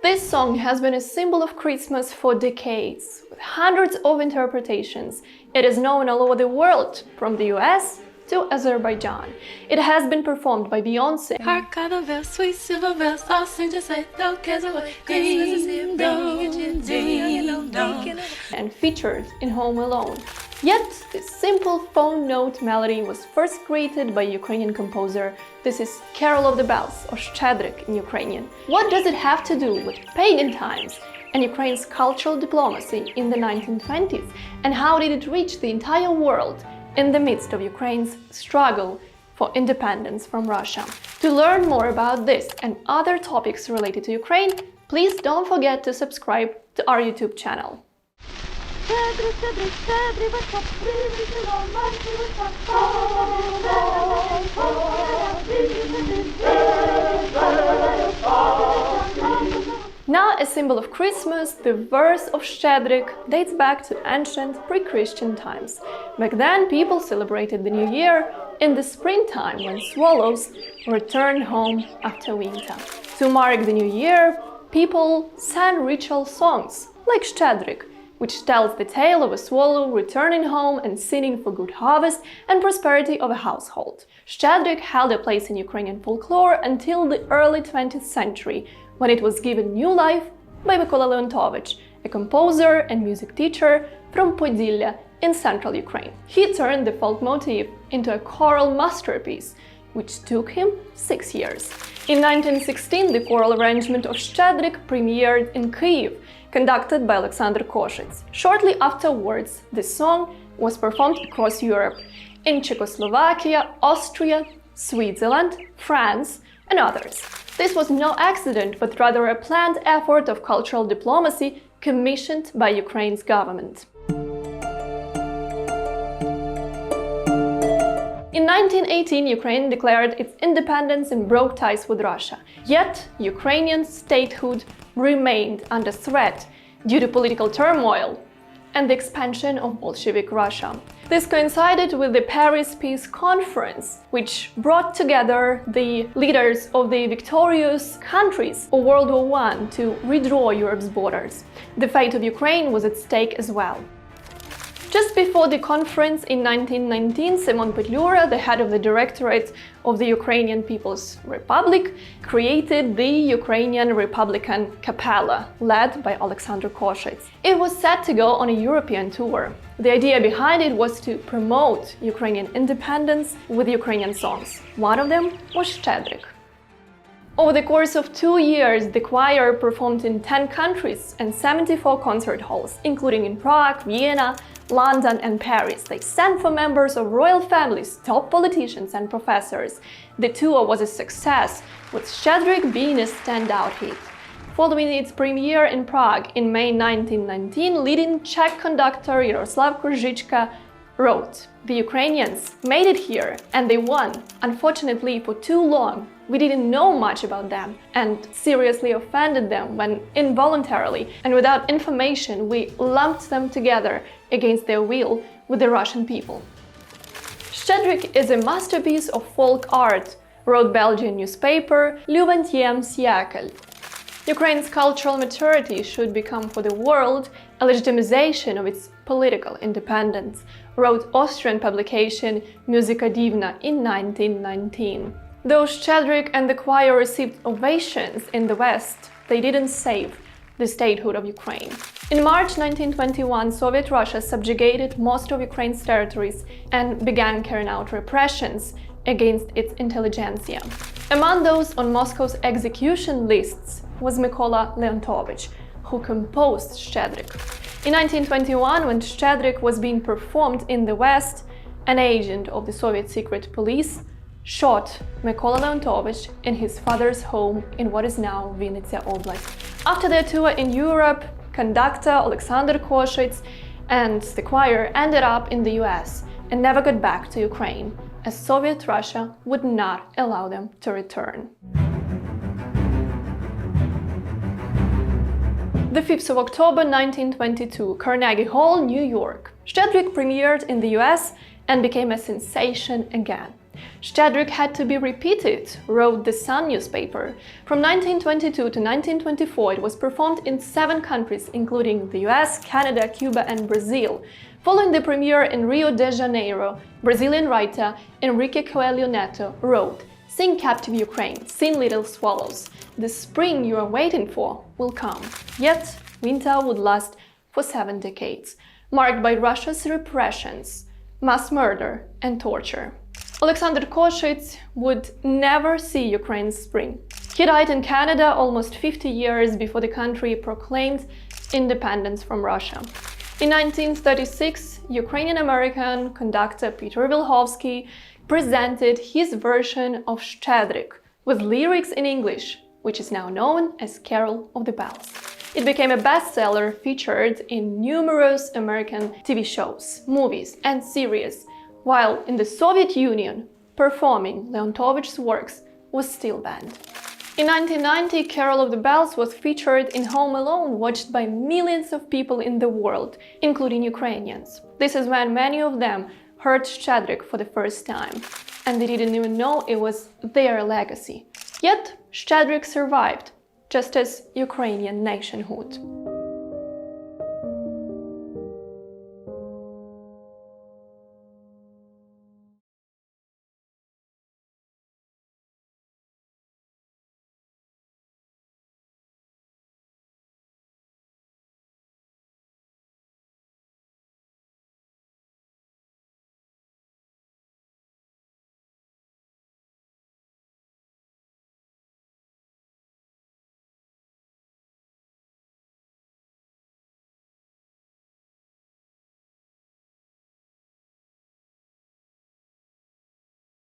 This song has been a symbol of Christmas for decades, with hundreds of interpretations. It is known all over the world, from the US to Azerbaijan. It has been performed by Beyoncé and featured in Home Alone. Yet, this simple phone note melody was first created by a Ukrainian composer. This is Carol of the Bells, or Щедрик in Ukrainian. What does it have to do with pagan times and Ukraine's cultural diplomacy in the 1920s? And how did it reach the entire world in the midst of Ukraine's struggle for independence from Russia? To learn more about this and other topics related to Ukraine, please don't forget to subscribe to our YouTube channel. Now a symbol of Christmas, the verse of Щедрик dates back to ancient pre-Christian times. Back then, people celebrated the New Year in the springtime when swallows returned home after winter. To mark the New Year, people sang ritual songs like Щедрик, which tells the tale of a swallow returning home and singing for good harvest and prosperity of a household. Щедрик held a place in Ukrainian folklore until the early 20th century, when it was given new life by Mykola Leontovych, a composer and music teacher from Podillia in central Ukraine. He turned the folk motif into a choral masterpiece, which took him 6 years. In 1916, the choral arrangement of Щедрик premiered in Kyiv, conducted by Alexander Koshyts. Shortly afterwards, the song was performed across Europe, in Czechoslovakia, Austria, Switzerland, France, and others. This was no accident, but rather a planned effort of cultural diplomacy commissioned by Ukraine's government. In 1918, Ukraine declared its independence and broke ties with Russia. Yet, Ukrainian statehood remained under threat due to political turmoil and the expansion of Bolshevik Russia. This coincided with the Paris Peace Conference, which brought together the leaders of the victorious countries of World War I to redraw Europe's borders. The fate of Ukraine was at stake as well. Just before the conference in 1919, Simon Petlura, the head of the Directorate of the Ukrainian People's Republic, created the Ukrainian Republican Capella, led by Alexander Koshyts. It was set to go on a European tour. The idea behind it was to promote Ukrainian independence with Ukrainian songs. One of them was Щедрик. Over the course of 2 years, the choir performed in 10 countries and 74 concert halls, including in Prague, Vienna, London and Paris. They sang for members of royal families, top politicians and professors. The tour was a success, with Щедрик being a standout hit. Following its premiere in Prague in May 1919, leading Czech conductor Yaroslav Koržička wrote, "The Ukrainians made it here and they won. Unfortunately, for too long, we didn't know much about them and seriously offended them when involuntarily and without information we lumped them together against their will with the Russian people." Щедрик is a masterpiece of folk art, wrote Belgian newspaper Le 20e siècle. Ukraine's cultural maturity should become for the world a legitimization of its political independence, wrote Austrian publication Muzika Divna in 1919. Though Щедрик and the choir received ovations in the West, they didn't save the statehood of Ukraine. In March 1921, Soviet Russia subjugated most of Ukraine's territories and began carrying out repressions against its intelligentsia. Among those on Moscow's execution lists was Mykola Leontovych, who composed Щедрик. In 1921, when Щедрик was being performed in the West, an agent of the Soviet secret police shot Mykola Leontovych in his father's home in what is now Vinnytsia Oblast. After their tour in Europe, conductor Alexander Koshyts and the choir ended up in the US and never got back to Ukraine, as Soviet Russia would not allow them to return. The 5th of October 1922, Carnegie Hall, New York. Щедрик premiered in the US and became a sensation again. Shtedrik had to be repeated, wrote the Sun newspaper. From 1922 to 1924 it was performed in 7 countries, including the US, Canada, Cuba and Brazil. Following the premiere in Rio de Janeiro, Brazilian writer Enrique Coelho Neto wrote, "Sing captive Ukraine, sing little swallows. The spring you are waiting for will come." Yet, winter would last for 7 decades, marked by Russia's repressions, mass murder and torture. Alexander Koshyts would never see Ukraine's spring. He died in Canada almost 50 years before the country proclaimed independence from Russia. In 1936, Ukrainian-American conductor Peter Vilhovsky presented his version of Shtedrik with lyrics in English, which is now known as Carol of the Bells. It became a bestseller, featured in numerous American TV shows, movies and series, while in the Soviet Union, performing Leontovych's works was still banned. In 1990, Carol of the Bells was featured in Home Alone, watched by millions of people in the world, including Ukrainians. This is when many of them heard Shtedrik for the first time, and they didn't even know it was their legacy. Yet, Shtedrik survived, just as Ukrainian nationhood.